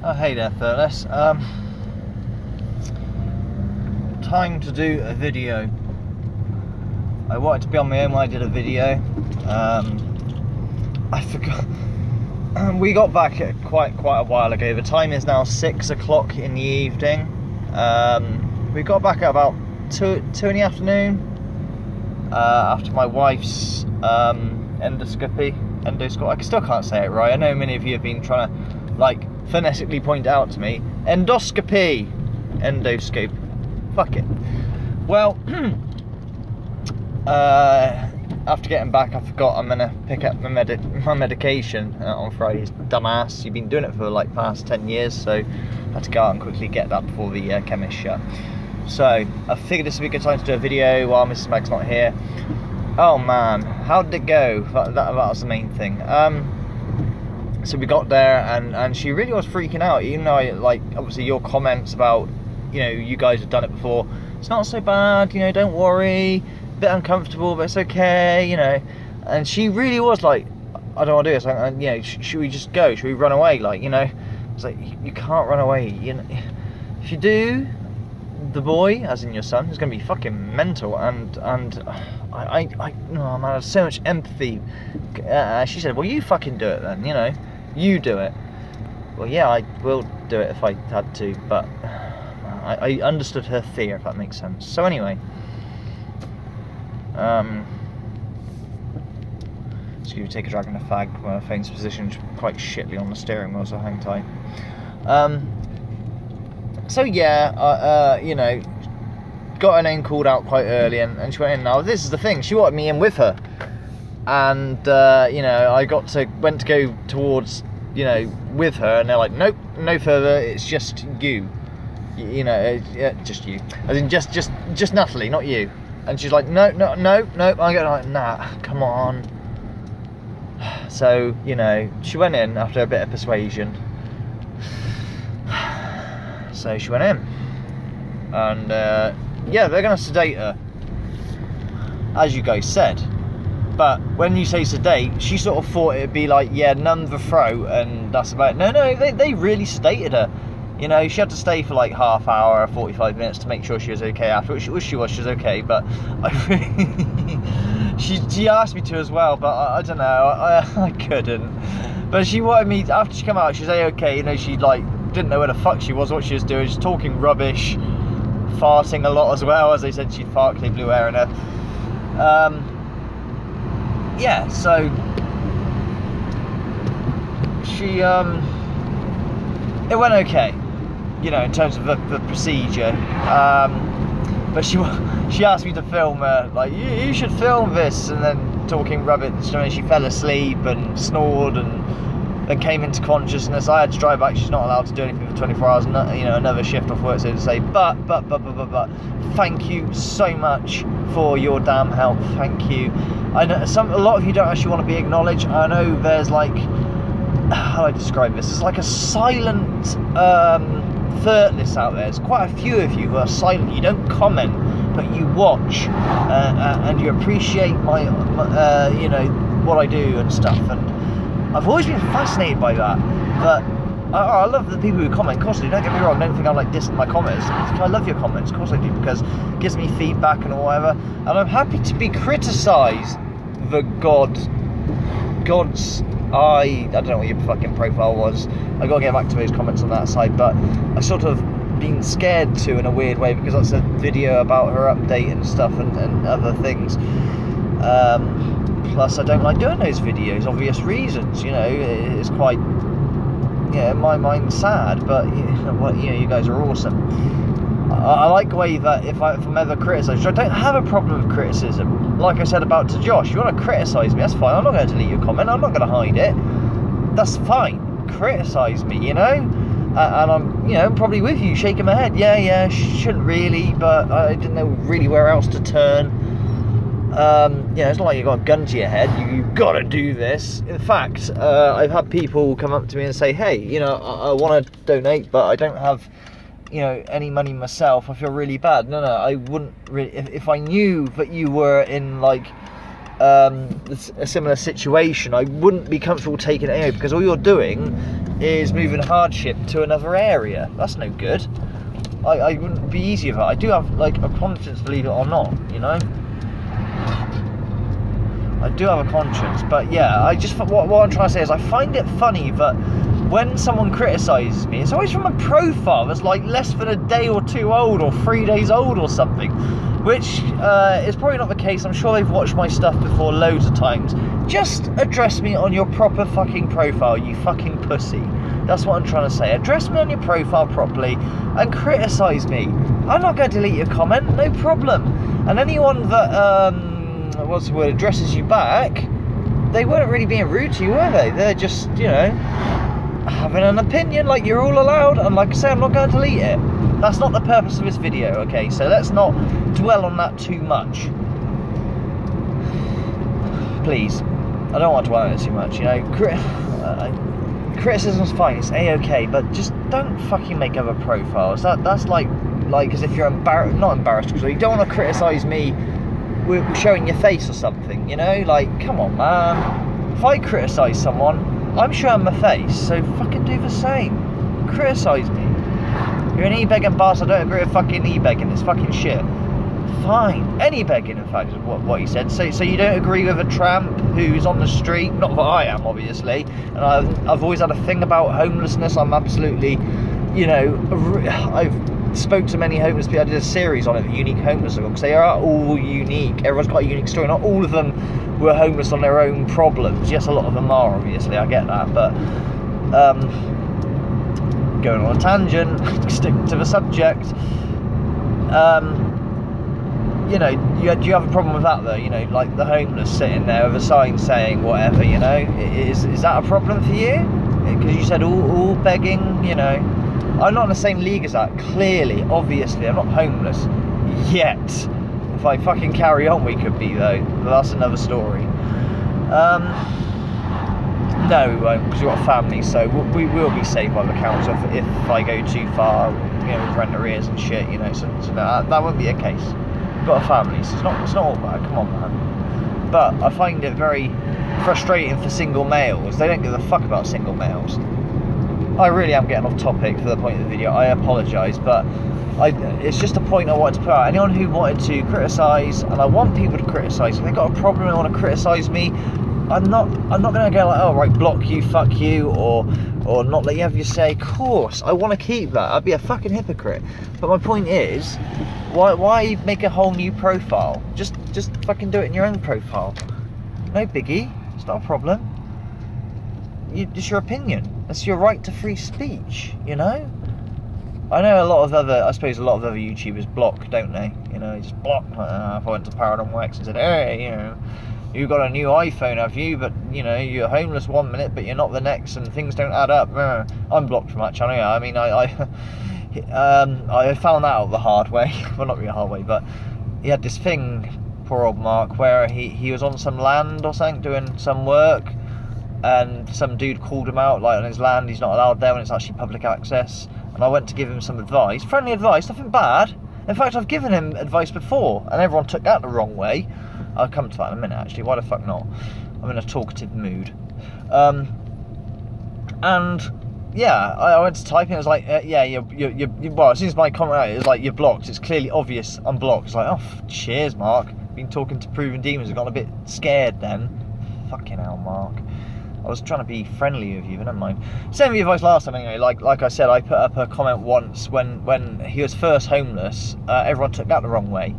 Oh, hey there, Firtless. Time to do a video. I wanted to be on my own when I did a video. I forgot. We got back at quite a while ago. The time is now 6 o'clock in the evening. We got back at about 2 in the afternoon after my wife's endoscopy. I still can't say it right. I know many of you have been trying to like phonetically point out to me. Endoscopy. Endoscope. Fuck it. Well, after getting back, I forgot I'm gonna pick up my medication on Fridays. Dumbass. You've been doing it for like past 10 years, so I had to go out and quickly get that before the chemist shut. So I figured this would be a good time to do a video while Mrs. Meg's not here. Oh man, how did it go? That was the main thing. So we got there and she really was freaking out, even though like obviously your comments about, you know, you guys have done it before. It's not so bad, you know, don't worry. A bit uncomfortable, but it's okay, you know. And she really was like, I don't want to do this. And you know, should we just go? Should we run away? Like, you know, it's like you can't run away. You know, if you do, the boy, as in your son, is going to be fucking mental. And I oh man, I have so much empathy. She said, well, you fucking do it then, you know, you do it. Well, yeah, I will do it if I had to, but I understood her fear, if that makes sense. So anyway, excuse me, take a drag on the fag when my phone's positioned quite shittily on the steering wheel, so hang tight. So yeah, you know, got her name called out quite early, and she went in. Now this is the thing, she wanted me in with her, and you know, I went to go towards, you know, with her, and they're like, nope, no further, it's just you. You know, just you, as in just Natalie, not you. And she's like, no. I go like, nah, come on. So you know, she went in after a bit of persuasion. So she went in, and yeah, they're gonna sedate her, as you guys said. But when you say sedate, she sort of thought it'd be like, yeah, numb the throat, and that's about it. No, they really sedated her. You know, she had to stay for like half hour, 45 minutes to make sure she was okay after, which she was okay, but I really, she asked me to as well, but I don't know, I couldn't. But she wanted me, after she came out, she was okay, you know, she like, didn't know where the fuck she was, what she was doing, just talking rubbish, farting a lot as well, as they said she'd fart because they blew air in her. Yeah, so, she, it went okay, you know, in terms of the procedure, but she asked me to film her, like, you should film this, and then talking rubbish, and she fell asleep and snored and then came into consciousness. I had to drive back. She's not allowed to do anything for 24 hours, you know, another shift off work, so to say, but thank you so much for your damn help, thank you. I know a lot of you don't actually want to be acknowledged. I know there's like, how do I describe this? It's like a silent Firtless out there. There's quite a few of you who are silent. You don't comment, but you watch and you appreciate my you know, what I do and stuff. And I've always been fascinated by that. But I love the people who comment. Of course I do. Don't get me wrong. Don't think I'm like dissing my comments. I love your comments. Of course I do, because it gives me feedback and whatever. And I'm happy to be criticised. The God's I don't know what your fucking profile was. I gotta get back to those comments on that side, but I sort of been scared to in a weird way, because that's a video about her update and stuff and other things. Plus I don't like doing those videos, obvious reasons, you know. It's quite, yeah, in my mind sad, but you know, you guys are awesome. I like the way that if I'm ever criticised, I don't have a problem with criticism. Like I said about to Josh, you want to criticise me, that's fine. I'm not going to delete your comment, I'm not going to hide it. That's fine. Criticise me, you know? And I'm, you know, probably with you, shaking my head. Yeah, shouldn't really, but I didn't know really where else to turn. Yeah, it's not like you've got a gun to your head, you've got to do this. In fact, I've had people come up to me and say, hey, you know, I want to donate, but I don't have, you know, any money myself. I feel really bad. No, I wouldn't really, if I knew that you were in like a similar situation, I wouldn't be comfortable taking it anyway, because all you're doing is moving hardship to another area. That's no good. I wouldn't be easy with it. I do have like a conscience, believe it or not, you know. I do have a conscience, but yeah, I just what I'm trying to say is I find it funny that when someone criticises me, it's always from a profile that's like less than a day or two old or 3 days old or something, which is probably not the case. I'm sure they've watched my stuff before loads of times. Just address me on your proper fucking profile, you fucking pussy. That's what I'm trying to say. Address me on your profile properly and criticise me. I'm not going to delete your comment, no problem. And anyone that, what's the word, addresses you back, they weren't really being rude to you, were they? They're just, you know, having an opinion like you're all allowed. And like I say, I'm not going to delete it. That's not the purpose of this video, okay? So let's not dwell on that too much. Please. I don't want to dwell on it too much, you know. Criticism's fine, it's a-okay, but just don't fucking make other profiles. That's like as if you're not embarrassed, because you don't want to criticise me with showing your face or something, you know? Like, come on, man. If I criticise someone, I'm showing my face, so fucking do the same. Criticise me. You're an e-begging bastard, I don't agree with fucking e-begging, it's fucking shit. Fine. Any begging, in fact, is what he said. So you don't agree with a tramp who's on the street? Not that I am, obviously. And I've always had a thing about homelessness. I'm absolutely, you know, I've spoke to many homeless people. I did a series on it, the unique homeless, because they are all unique. Everyone's got a unique story. Not all of them were homeless on their own problems. Yes, a lot of them are, obviously. I get that, but going on a tangent, sticking to the subject. You know, do you have a problem with that though? You know, like the homeless sitting there with a sign saying whatever, you know? Is that a problem for you? Because you said all begging, you know. I'm not in the same league as that, clearly, obviously. I'm not homeless yet. If I fucking carry on, we could be though. But that's another story. No, we won't, because we've got a family, so we will be saved by the council if I go too far, you know, with rent arrears and shit, you know. So that won't be a case. Got a family, so it's not all bad, come on, man. But I find it very frustrating for single males. They don't give a fuck about single males. I really am getting off topic for the point of the video, I apologise, but it's just a point I wanted to put out. Anyone who wanted to criticise, and I want people to criticise, if they've got a problem and want to criticise me, I'm not going to go like, oh right, block you, fuck you, or not let you have your say. Of course, I want to keep that. I'd be a fucking hypocrite. But my point is, why make a whole new profile? Just fucking do it in your own profile. No biggie. It's not a problem. It's your opinion. That's your right to free speech, you know? I know a lot of other YouTubers block, don't they? You know, just block. If I went to Paranormal X and said, hey, you know, you got a new iPhone, have you? But, you know, you're homeless 1 minute, but you're not the next, and things don't add up. I'm blocked from that channel, yeah. I mean, I found that out the hard way. Well, not really the hard way, but he had this thing, poor old Mark, where he was on some land or something, doing some work, and some dude called him out, like, on his land. He's not allowed there when it's actually public access. And I went to give him some advice, friendly advice, nothing bad. In fact, I've given him advice before, and everyone took that the wrong way. I'll come to that in a minute, actually. Why the fuck not? I'm in a talkative mood. And yeah, I went to type and it was like, yeah, you're well, as soon as my comment out, it was like, you're blocked. It's clearly obvious I'm blocked. It's like, oh, cheers, Mark. Been talking to Proven Demons. I've gotten a bit scared then. Fucking hell, Mark. I was trying to be friendly with you, but never mind. Same with advice last time anyway. Like I said, I put up a comment once when he was first homeless. Everyone took that the wrong way.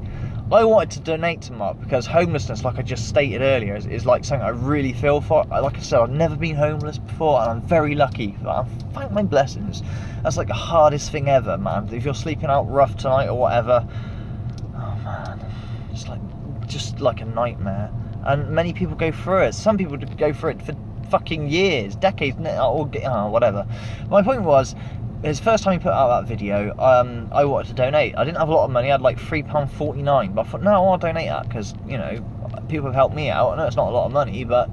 I wanted to donate to Mark because homelessness, like I just stated earlier, is like something I really feel for. Like I said, I've never been homeless before, and I'm very lucky. I thank my blessings. That's like the hardest thing ever, man. If you're sleeping out rough tonight or whatever, oh man, just like a nightmare. And many people go through it. Some people go through it for fucking years, decades, or whatever. My point was, his first time he put out that video, I wanted to donate. I didn't have a lot of money. I had like £3.49, but I thought, no, I want to donate that because, you know, people have helped me out. I know it's not a lot of money, but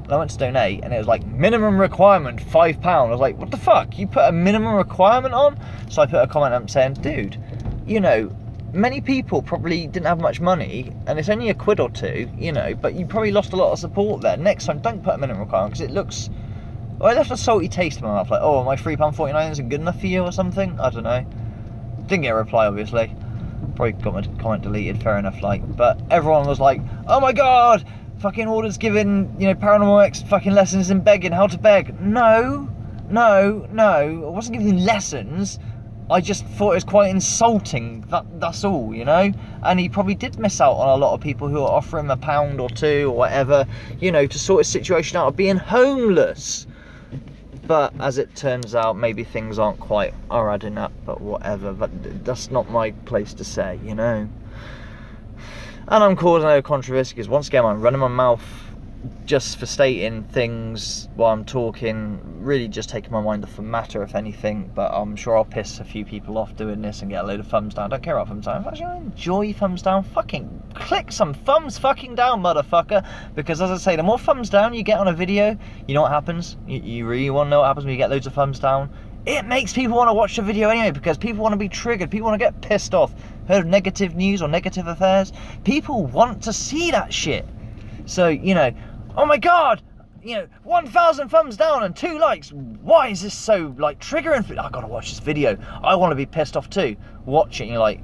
I went to donate, and it was like, minimum requirement £5. I was like, what the fuck? You put a minimum requirement on? So I put a comment up saying, dude, you know, many people probably didn't have much money, and it's only £1 or £2, you know, but you probably lost a lot of support there. Next time, don't put a minimum requirement, because it looks, Or I left a salty taste in my mouth, like, oh, my £3.49 isn't good enough for you or something? I don't know. Didn't get a reply, obviously. Probably got my comment deleted, fair enough, like. But everyone was like, oh my god, fucking orders given, you know, Paranormal X fucking lessons in begging, how to beg. No, I wasn't giving lessons. I just thought it was quite insulting, that's all, you know? And he probably did miss out on a lot of people who are offering him £1 or £2 or whatever, you know, to sort his situation out of being homeless. But as it turns out, maybe things aren't quite adding up, but whatever. But that's not my place to say, you know? And I'm causing no controversy because, once again, I'm running my mouth just for stating things while I'm talking, really just taking my mind off the matter, if anything. But I'm sure I'll piss a few people off doing this and get a load of thumbs down. I don't care about thumbs down. Actually, I enjoy thumbs down. Fucking click some thumbs fucking down, motherfucker. Because, as I say, the more thumbs down you get on a video, you know what happens? You really want to know what happens when you get loads of thumbs down? It makes people want to watch the video anyway, because people want to be triggered, people want to get pissed off. Heard of negative news or negative affairs? People want to see that shit. So, you know, oh my god, you know, 1,000 thumbs down and 2 likes. Why is this so, like, triggering? I gotta watch this video. I want to be pissed off too. Watch it and you're like,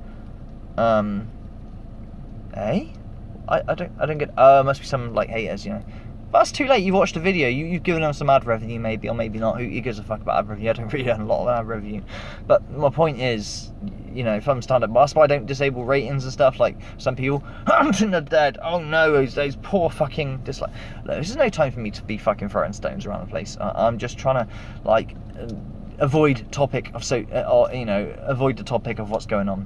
eh? I don't get, must be some, like, haters, you know. But that's too late. You've watched the video. You've given them some ad revenue, maybe, or maybe not. Who gives a fuck about ad revenue? I don't really earn a lot of ad revenue. But my point is, you know, if I'm stand-up, that's why I don't disable ratings and stuff. Like some people, hunting the dead. Oh no, those poor fucking dislike. Look, this is no time for me to be fucking throwing stones around the place. I'm just trying to, like, avoid topic of you know, avoid the topic of what's going on.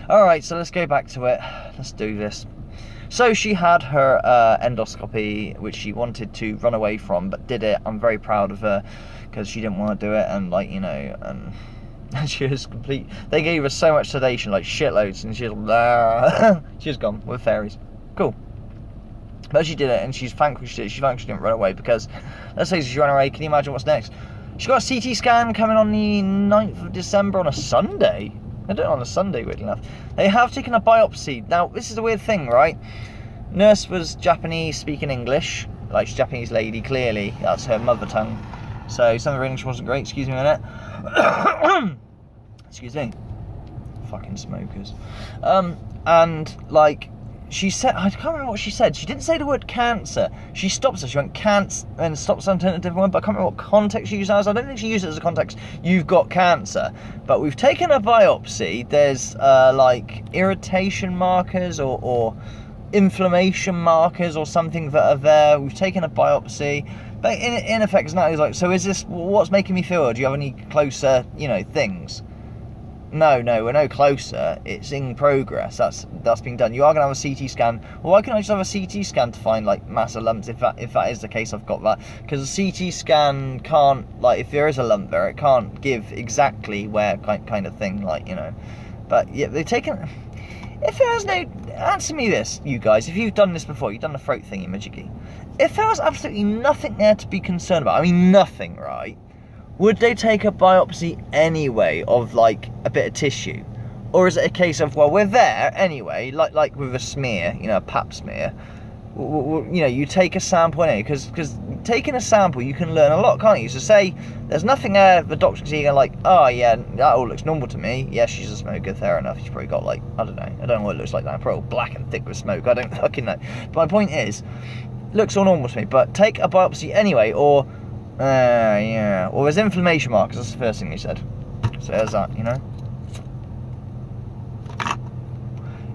All right, so let's go back to it. Let's do this. So she had her endoscopy, which she wanted to run away from, but did it. I'm very proud of her, because she didn't want to do it, and, like, you know, and she was complete. They gave her so much sedation, like shitloads, and she was she was gone with fairies. Cool. But she did it, and she's thankful she did it. She's thankful she didn't run away, because, let's say she ran away, can you imagine what's next? She got a CT scan coming on the 9th of December on a Sunday. They do it on a Sunday, weirdly enough. They have taken a biopsy. Now, this is a weird thing, right? Nurse was Japanese, speaking English. Like, she's a Japanese lady, clearly. That's her mother tongue. So, some of her English wasn't great. Excuse me a minute. Excuse me. Fucking smokers. And, like, she said, I can't remember what she said. She didn't say the word cancer. She stopped her. She went cancer and stopped something a different one, but I can't remember what context she used as. I don't think she used it as a context. You've got cancer. But we've taken a biopsy. There's like irritation markers or inflammation markers or something that are there. We've taken a biopsy. But in effect, it's not like, so is this, what's making me feel? Do you have any closer, you know, things? No, we're no closer. It's in progress. That's been done. You are going to have a CT scan. Well, why can't I just have a CT scan to find, like, massive lumps? If that is the case, I've got that. Because a CT scan can't, like, if there is a lump there, it can't give exactly where, kind of thing, like, you know. But yeah, they've taken. If there was no, answer me this, you guys. If you've done this before, you've done the throat thingy, Majiggy. If there was absolutely nothing there to be concerned about, I mean nothing, right? Would they take a biopsy anyway of, like, a bit of tissue? Or is it a case of, well, we're there anyway, like with a smear, you know, a pap smear. You know, you take a sample anyway, because taking a sample, you can learn a lot, can't you? So say there's nothing there, the doctor can see, you're like, oh yeah, that all looks normal to me. Yeah, she's a smoker, fair enough. She's probably got, like, I don't know what it looks like now, probably all black and thick with smoke, I don't fucking know. But my point is, looks all normal to me, but take a biopsy anyway, or yeah, or there's inflammation markers, that's the first thing they said. So there's that, you know.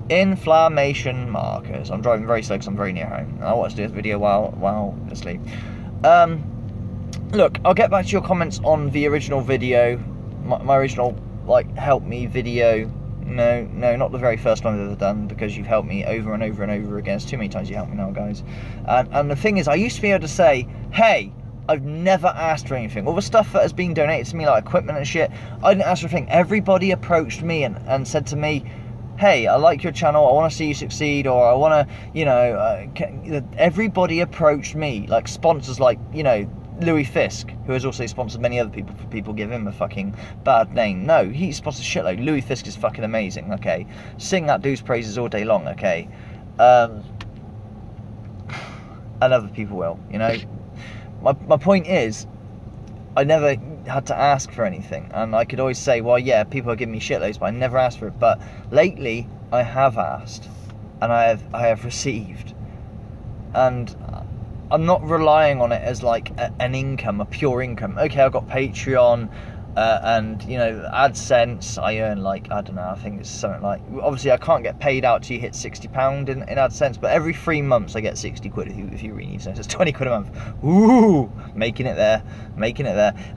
Inflammation markers. I'm driving very slow because I'm very near home. I want to do this video while asleep. Look, I'll get back to your comments on the original video, my original, like, help me video. No, not the very first one I've ever done, because you've helped me over and over and over again. It's too many times you helped me now, guys. And the thing is, I used to be able to say, hey, I've never asked for anything. All the stuff that has been donated to me, like equipment and shit, I didn't ask for a thing. Everybody approached me and said to me, hey, I like your channel, I want to see you succeed, or I want to, you know, everybody approached me, like sponsors, like, you know, Louis Fisk, who has also sponsored many other people, for people give him a fucking bad name. No, he sponsors shitload. Louis Fisk is fucking amazing, okay? Sing that dude's praises all day long, okay? And other people will, you know? My point is, I never had to ask for anything, and I could always say, well, yeah, people are giving me shitloads, but I never asked for it. But lately, I have asked, and I have received, and I'm not relying on it as like an income, a pure income. Okay, I've got Patreon, and you know, AdSense. I earn like, I don't know, I think it's something like, obviously I can't get paid out till you hit £60 in AdSense, but every 3 months I get 60 quid if you really need to know. So it's 20 quid a month. Ooh, making it there.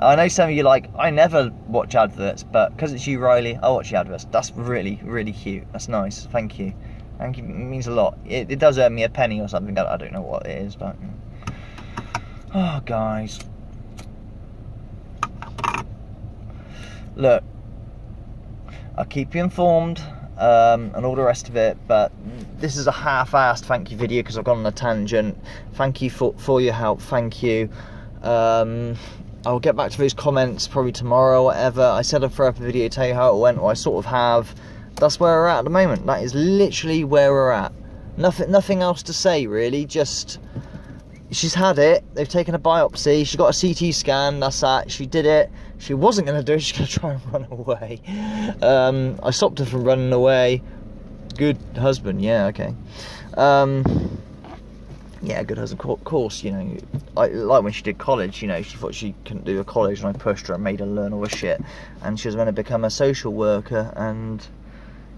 I know some of you like, I never watch adverts, but because it's you, Riley, I watch the adverts. That's really, really cute. That's nice. Thank you. Thank you. It means a lot. It does earn me a penny or something. I don't know what it is, but oh, guys. Look, I'll keep you informed, and all the rest of it, but this is a half-assed thank you video because I've gone on a tangent. Thank you for your help. Thank you. I'll get back to those comments probably tomorrow or whatever. I said I'd throw up a video, tell you how it went, or I sort of have. That's where we're at the moment. That is literally where we're at. Nothing else to say, really. Just, she's had it. They've taken a biopsy. She got a CT scan. That's that. She did it. She wasn't going to do it. She's going to try and run away. I stopped her from running away. Good husband. Yeah, okay. Yeah, good husband. Of course, you know, like when she did college, you know, she thought she couldn't do a college, and I pushed her and made her learn all the shit. And she was going to become a social worker, and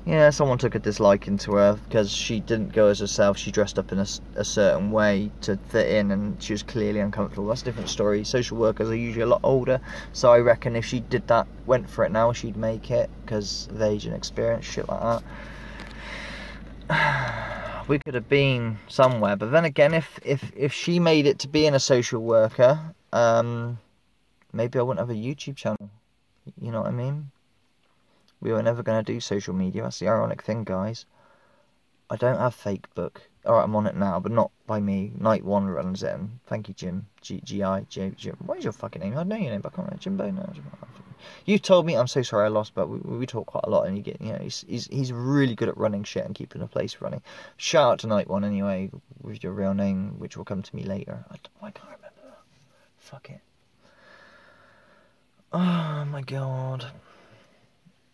yeah, someone took a disliking to her because she didn't go as herself. She dressed up in a certain way to fit in, and she was clearly uncomfortable. That's a different story. Social workers are usually a lot older, so I reckon if she did that, went for it now, she'd make it because of age and experience, shit like that. We could have been somewhere, but then again, if she made it to being a social worker, maybe I wouldn't have a YouTube channel. You know what I mean? We were never going to do social media. That's the ironic thing, guys. I don't have Facebook. Alright, I'm on it now, but not by me. Night One runs it. And thank you, Jim. Jim. What is your fucking name? I know your name, but I can't remember. Jimbo? No. You told me. I'm so sorry I lost, but we talk quite a lot, and you get, you know, he's really good at running shit and keeping the place running. Shout out to Night One anyway, with your real name, which will come to me later. I can't remember that. Fuck it. Oh my god.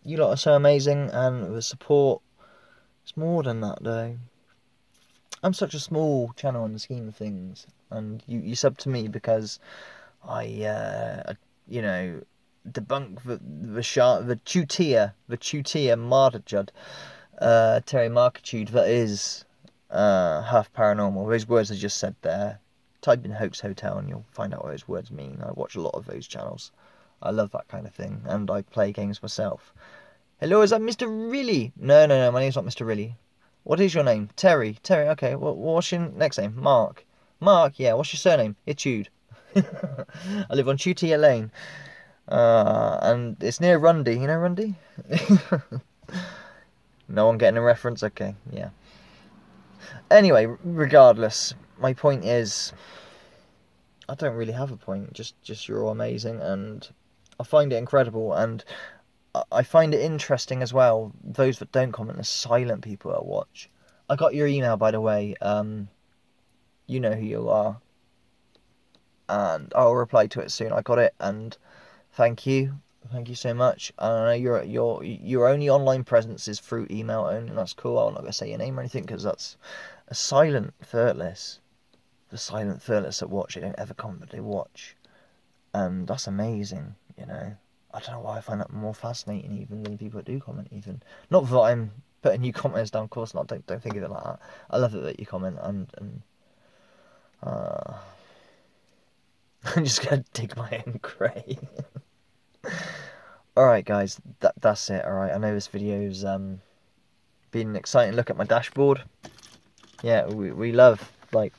You lot are so amazing, and the support, it's more than that though. I'm such a small channel in the scheme of things, and you sub to me because I you know, debunk the tutia martyrdud, Terry Markitude that is half paranormal. Those words I just said there, type in Hoax Hotel and you'll find out what those words mean. I watch a lot of those channels. I love that kind of thing, and I play games myself. Hello, is that Mr. Rilly? No, my name's not Mr. Rilly. What is your name? Terry, okay. What's your next name? Mark, yeah, what's your surname? Itude. I live on Tutia Lane. And it's near Rundy. You know Rundy? No one getting a reference? Okay, yeah. Anyway, regardless, my point is, I don't really have a point. Just you're all amazing, and I find it incredible, and I find it interesting as well. Those that don't comment, the silent people that watch. I got your email, by the way. You know who you are, and I'll reply to it soon. I got it, and thank you so much. I know your only online presence is through email only, and that's cool. I'm not gonna say your name or anything because that's a silent Firtless. The silent Firtless that watch, they don't ever comment, but they watch, and that's amazing. You know, I don't know why I find that more fascinating even than people that do comment. Even not that I'm putting new comments down, of course not. Don't think of it like that. I love it that you comment, and I'm just gonna dig my own grave. Alright guys, that's it. Alright, I know this video's been an exciting look at my dashboard. Yeah, we love like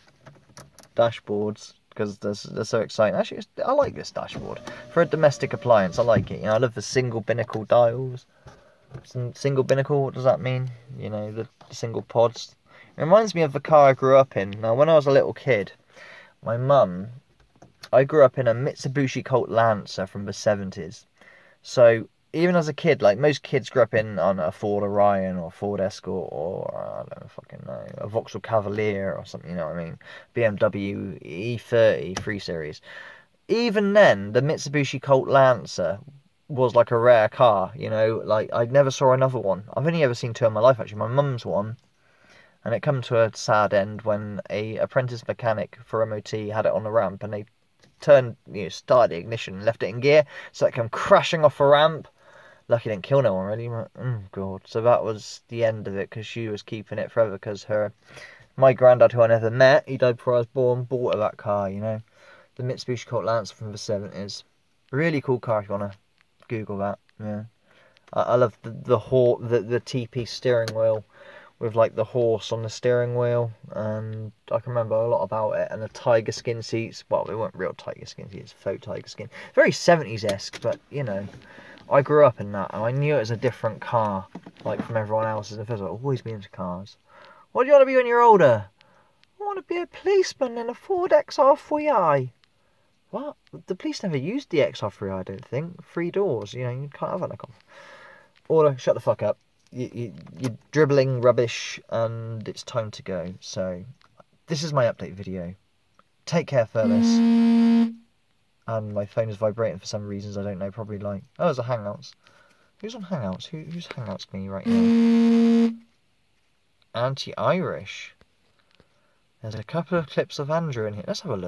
dashboards because they're so exciting. Actually, I like this dashboard for a domestic appliance. I like it. You know, I love the single binnacle dials. Single binnacle, what does that mean? You know, the single pods. It reminds me of the car I grew up in. Now, when I was a little kid, my mum, I grew up in a Mitsubishi Colt Lancer from the 70s. So even as a kid, like most kids grew up on a Ford Orion or Ford Escort or I don't fucking know, a Vauxhall Cavalier or something, you know what I mean? BMW E30 3 Series. even then, the Mitsubishi Colt Lancer was like a rare car, you know, like I never saw another one. I've only ever seen two in my life, actually. My mum's one, and it come to a sad end when a apprentice mechanic for MOT had it on the ramp, and they turned, you know, started the ignition and left it in gear, so it came crashing off a ramp. Lucky it didn't kill no one, really. Oh god. So that was the end of it, because she was keeping it forever, because my granddad, who I never met, he died before I was born, bought her that car, you know. The Mitsubishi Colt Lancer from the 70s. Really cool car if you want to Google that. Yeah. I love the TP steering wheel with like the horse on the steering wheel, and I can remember a lot about it. And the tiger skin seats, well, they weren't real tiger skin seats, faux tiger skin. Very 70s-esque, but you know, I grew up in that, and I knew it was a different car, like from everyone else's. And I've always been into cars. What do you want to be when you're older? I want to be a policeman in a Ford XR3i. What? The police never used the XR3i, I don't think. 3 doors, you know, you can't have that. Order, shut the fuck up. You're dribbling rubbish, and it's time to go. So, this is my update video. Take care, Firtless. And my phone is vibrating for some reasons, I don't know, probably like... Oh, there's a Hangouts. Who's on Hangouts? Who's Hangouts me right now? Anti-Irish. There's a couple of clips of Andrew in here. Let's have a look.